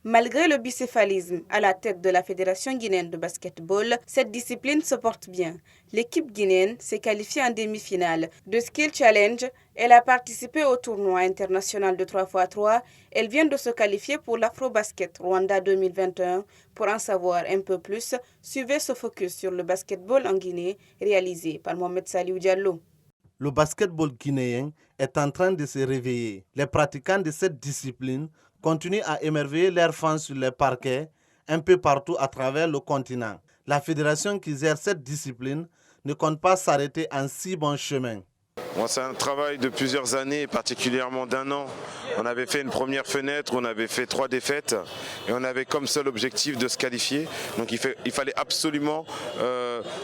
Malgré le bicéphalisme à la tête de la Fédération guinéenne de basketball, cette discipline se porte bien. L'équipe guinéenne s'est qualifiée en demi-finale de Skill Challenge. Elle a participé au tournoi international de 3x3. Elle vient de se qualifier pour l'Afro-Basket Rwanda 2021. Pour en savoir un peu plus, suivez ce focus sur le basketball en Guinée réalisé par Mohamed Saliou Diallo. Le basketball guinéen est en train de se réveiller. Les pratiquants de cette discipline continuent à émerveiller leurs fans sur les parquets un peu partout à travers le continent. La fédération qui gère cette discipline ne compte pas s'arrêter en si bon chemin. Bon, c'est un travail de plusieurs années, particulièrement d'1 an. On avait fait une première fenêtre, on avait fait 3 défaites et on avait comme seul objectif de se qualifier. Donc il fallait absolument,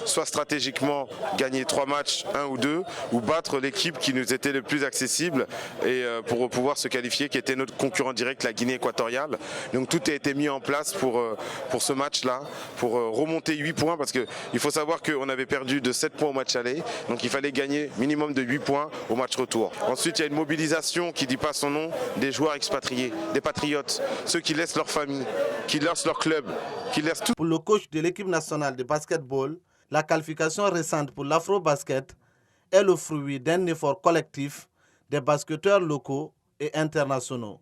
soit stratégiquement, gagner 3 matchs, 1 ou 2, ou battre l'équipe qui nous était le plus accessible et pour pouvoir se qualifier, qui était notre concurrent direct, la Guinée équatoriale. Donc tout a été mis en place pour ce match-là, pour remonter 8 points, parce qu'il faut savoir qu'on avait perdu de 7 points au match aller, donc il fallait gagner minimum de 8 points au match retour. Ensuite, il y a une mobilisation qui ne dit pas son nom, des joueurs expatriés, des patriotes, ceux qui laissent leur famille, qui laissent leur club, qui laissent tout. Pour le coach de l'équipe nationale de basketball, la qualification récente pour l'Afro-Basket est le fruit d'un effort collectif des basketteurs locaux et internationaux.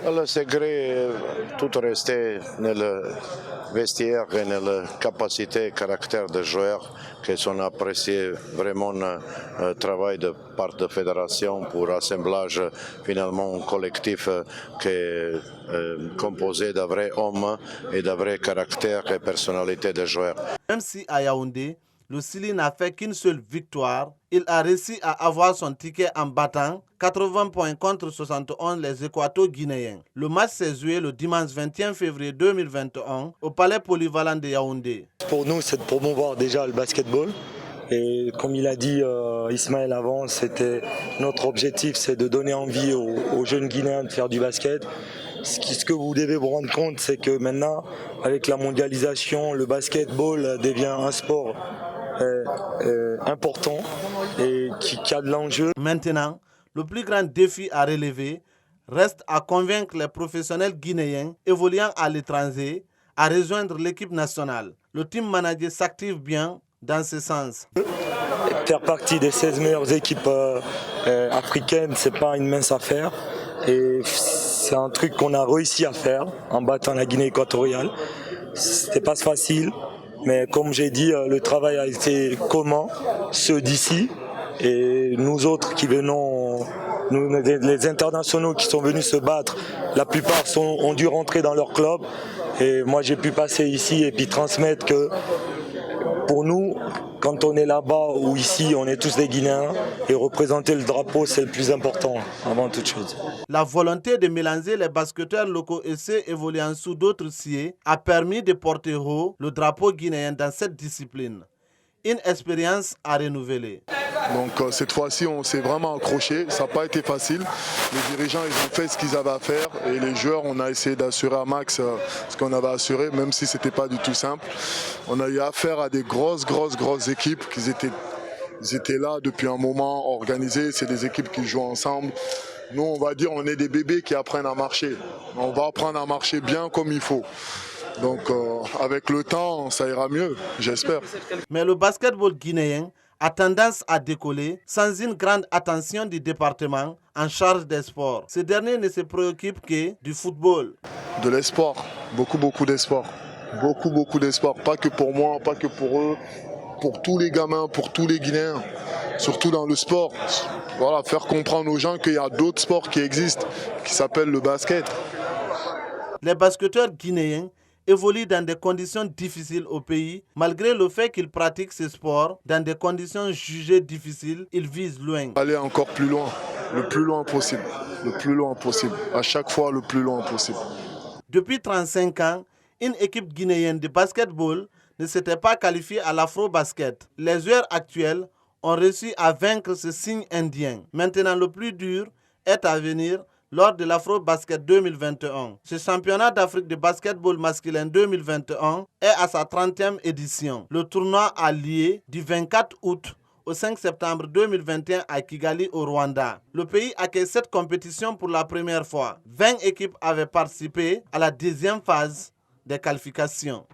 Le secret tout resté dans le vestiaire et dans la capacité et caractère des joueurs qui sont appréciés vraiment le travail de part de fédération pour assemblage finalement collectif qui est composé de vrais hommes et de vrais caractères et personnalités des joueurs. Même si à Yaoundé, le Sili n'a fait qu'une seule victoire, il a réussi à avoir son ticket en battant 80 points contre 71 les Équato-Guinéens. Le match s'est joué le dimanche 21 février 2021 au Palais Polyvalent de Yaoundé. Pour nous, c'est de promouvoir déjà le basketball. Et comme il a dit Ismaël avant, notre objectif, c'est de donner envie aux jeunes Guinéens de faire du basket. Ce que vous devez vous rendre compte, c'est que maintenant, avec la mondialisation, le basketball devient un sport important et qui a de l'enjeu. Maintenant, le plus grand défi à relever reste à convaincre les professionnels guinéens évoluant à l'étranger à rejoindre l'équipe nationale. Le team manager s'active bien dans ce sens. Faire partie des 16 meilleures équipes africaines, ce n'est pas une mince affaire. Et c'est un truc qu'on a réussi à faire en battant la Guinée équatoriale. C'était pas facile, mais comme j'ai dit, le travail a été commun, ceux d'ici et nous autres qui venons, les internationaux qui sont venus se battre, la plupart ont dû rentrer dans leur club. Et moi j'ai pu passer ici et puis transmettre que pour nous, quand on est là-bas ou ici, on est tous des Guinéens et représenter le drapeau, c'est le plus important avant toute chose. La volonté de mélanger les basketteurs locaux et ceux évoluant sous d'autres cieux a permis de porter haut le drapeau guinéen dans cette discipline. Une expérience à renouveler. Donc cette fois-ci, on s'est vraiment accroché. Ça n'a pas été facile. Les dirigeants, ils ont fait ce qu'ils avaient à faire. Et les joueurs, on a essayé d'assurer à max ce qu'on avait assuré, même si ce n'était pas du tout simple. On a eu affaire à des grosses équipes. Ils étaient là depuis un moment, organisés. C'est des équipes qui jouent ensemble. Nous, on va dire, on est des bébés qui apprennent à marcher. On va apprendre à marcher bien comme il faut. Donc avec le temps, ça ira mieux, j'espère. Mais le basketball guinéen a tendance à décoller sans une grande attention du département en charge des sports. Ce dernier ne se préoccupe que du football. De l'espoir, beaucoup d'espoir. Beaucoup d'espoir, pas que pour moi, pas que pour eux, pour tous les gamins, pour tous les Guinéens, surtout dans le sport. Voilà, faire comprendre aux gens qu'il y a d'autres sports qui existent, qui s'appellent le basket. Les basketteurs guinéens évoluent dans des conditions difficiles au pays. Malgré le fait qu'ils pratiquent ce sport dans des conditions jugées difficiles, ils visent loin. Aller encore plus loin, le plus loin possible. À chaque fois, le plus loin possible. Depuis 35 ans, une équipe guinéenne de basketball ne s'était pas qualifiée à l'Afro-Basket. Les joueurs actuels ont réussi à vaincre ce signe indien. Maintenant, le plus dur est à venir lors de l'Afro-Basket 2021. Ce championnat d'Afrique de basketball masculin 2021 est à sa 30e édition. Le tournoi a lieu du 24 août au 5 septembre 2021 à Kigali au Rwanda. Le pays accueille cette compétition pour la première fois. 20 équipes avaient participé à la deuxième phase des qualifications.